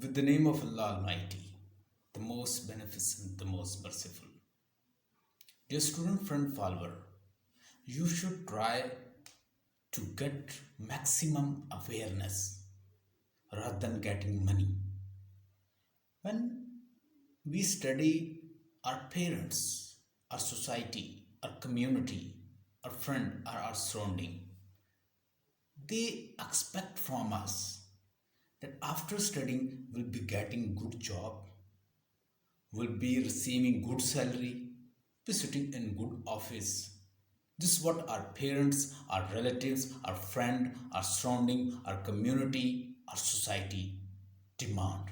With the name of Allah Almighty, the most beneficent, the most merciful. Dear student friend follower, you should try to get maximum awareness rather than getting money. When we study, our parents, our society, our community, our friend, or our surrounding, they expect from us that after studying we'll be getting good job, will be receiving good salary, be sitting in good office. This is what our parents, our relatives, our friend, our surrounding, our community, our society demand.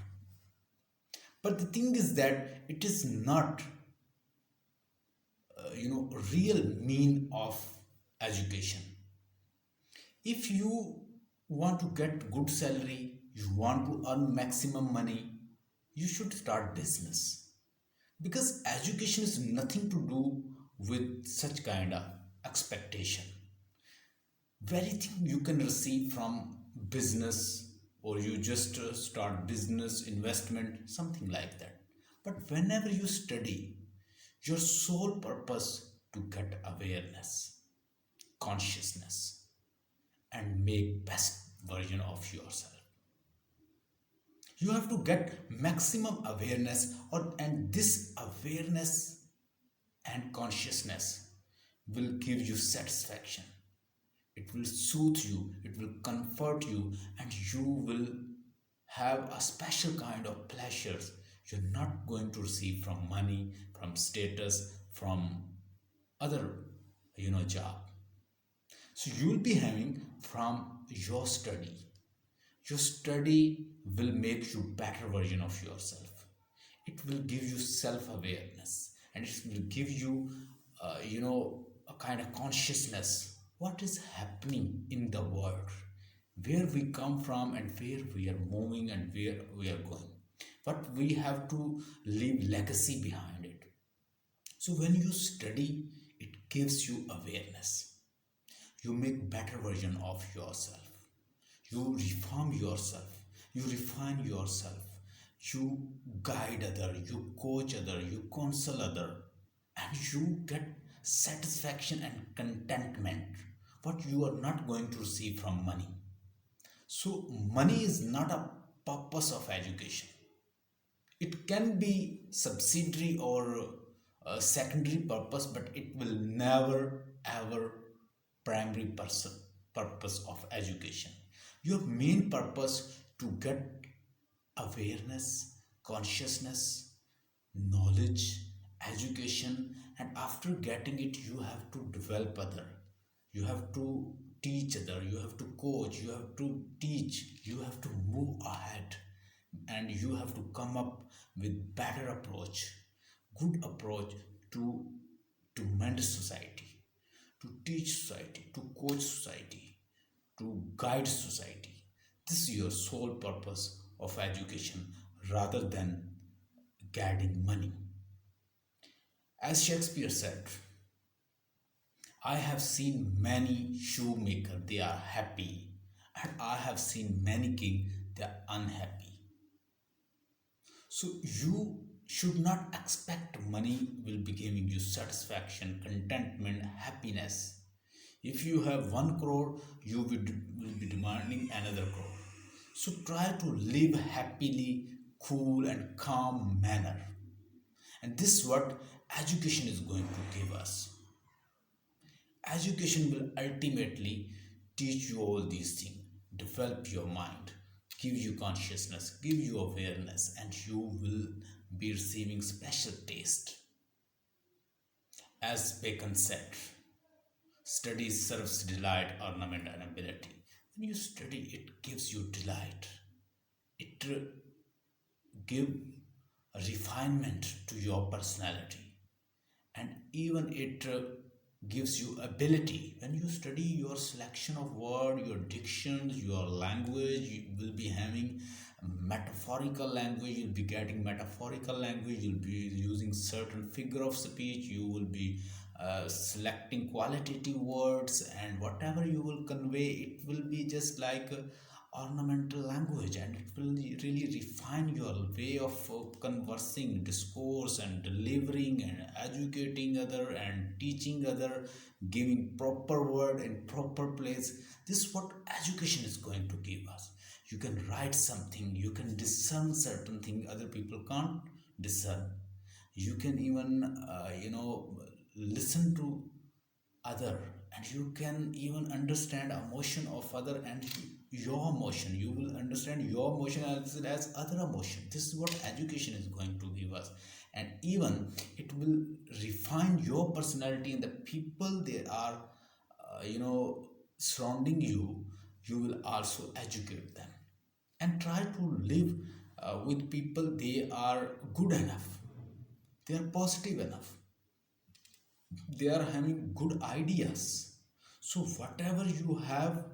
But the thing is that it is not, real mean of education. If you want to get good salary, you want to earn maximum money, you should start business because education is nothing to do with such kind of expectation. Very thing you can receive from business, or you just start business investment, something like that. But whenever you study, your sole purpose to get awareness, consciousness, and make best version of yourself. You have to get maximum awareness, or and this awareness and consciousness will give you satisfaction. It will soothe you, it will comfort you, and you will have a special kind of pleasures you're not going to receive from money, from status, from other job. So you'll be having from your study. Your study will make you better version of yourself. It will give you self-awareness, and it will give you a kind of consciousness what is happening in the world, where we come from and where we are moving and where we are going, but we have to leave legacy behind it. So when you study, it gives you awareness. You make better version of yourself. You reform yourself. You refine yourself. You guide other. You coach other. You counsel other, and you get satisfaction and contentment. What you are not going to receive from money. So money is not a purpose of education. It can be subsidiary or a secondary purpose, but it will never ever primary purpose of education. Your main purpose to get awareness, consciousness, knowledge, education, and after getting it, you have to develop other. You have to teach other. You have to coach. You have to teach. You have to move ahead, and you have to come up with better approach, good approach to mend society, to teach society, to coach society, to guide society. This is your sole purpose of education rather than getting money. As Shakespeare said, I have seen many shoemakers, they are happy, and I have seen many kings, they are unhappy. So you should not expect money will be giving you satisfaction, contentment, happiness. If you have 1 crore, you will be demanding another crore. So try to live happily, cool and calm manner. And this is what education is going to give us. Education will ultimately teach you all these things, develop your mind, give you consciousness, give you awareness, and you will be receiving special taste. As Bacon said, study serves delight, ornament, and ability. When you study, it gives you delight. It gives a refinement to your personality, and even it gives you ability. When you study, your selection of word, your dictions, your language, you will be having metaphorical language, you'll be getting metaphorical language, you'll be using certain figure of speech, you will be selecting qualitative words, and whatever you will convey, it will be just like ornamental language, and it will really refine your way of conversing, discourse, and delivering, and educating other, and teaching other, giving proper word in proper place. This is what education is going to give us. You can write something, you can discern certain thing other people can't discern. You can even listen to other, and you can even understand emotion of other, and your emotion, you will understand your emotion as well as other emotion. This is what education is going to give us. And even it will refine your personality, and the people they are surrounding you, you will also educate them. And try to live with people they are good enough, they are positive enough, they are having good ideas. So whatever you have,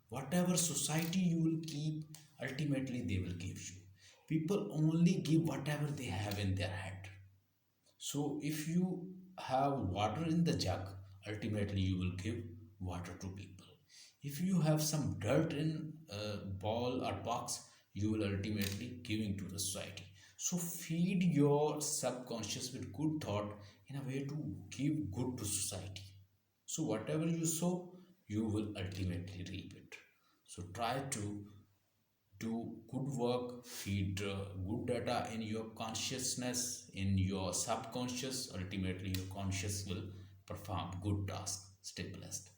whatever society you will keep, ultimately they will give you. People only give whatever they have in their head. So if you have water in the jug, ultimately you will give water to people. If you have some dirt in a ball or box, you will ultimately giving to the society. So feed your subconscious with good thought in a way to give good to society. So whatever you sow, you will ultimately reap it. So try to do good work, feed good data in your consciousness, in your subconscious. Ultimately, your conscious will perform good tasks. Stay blessed.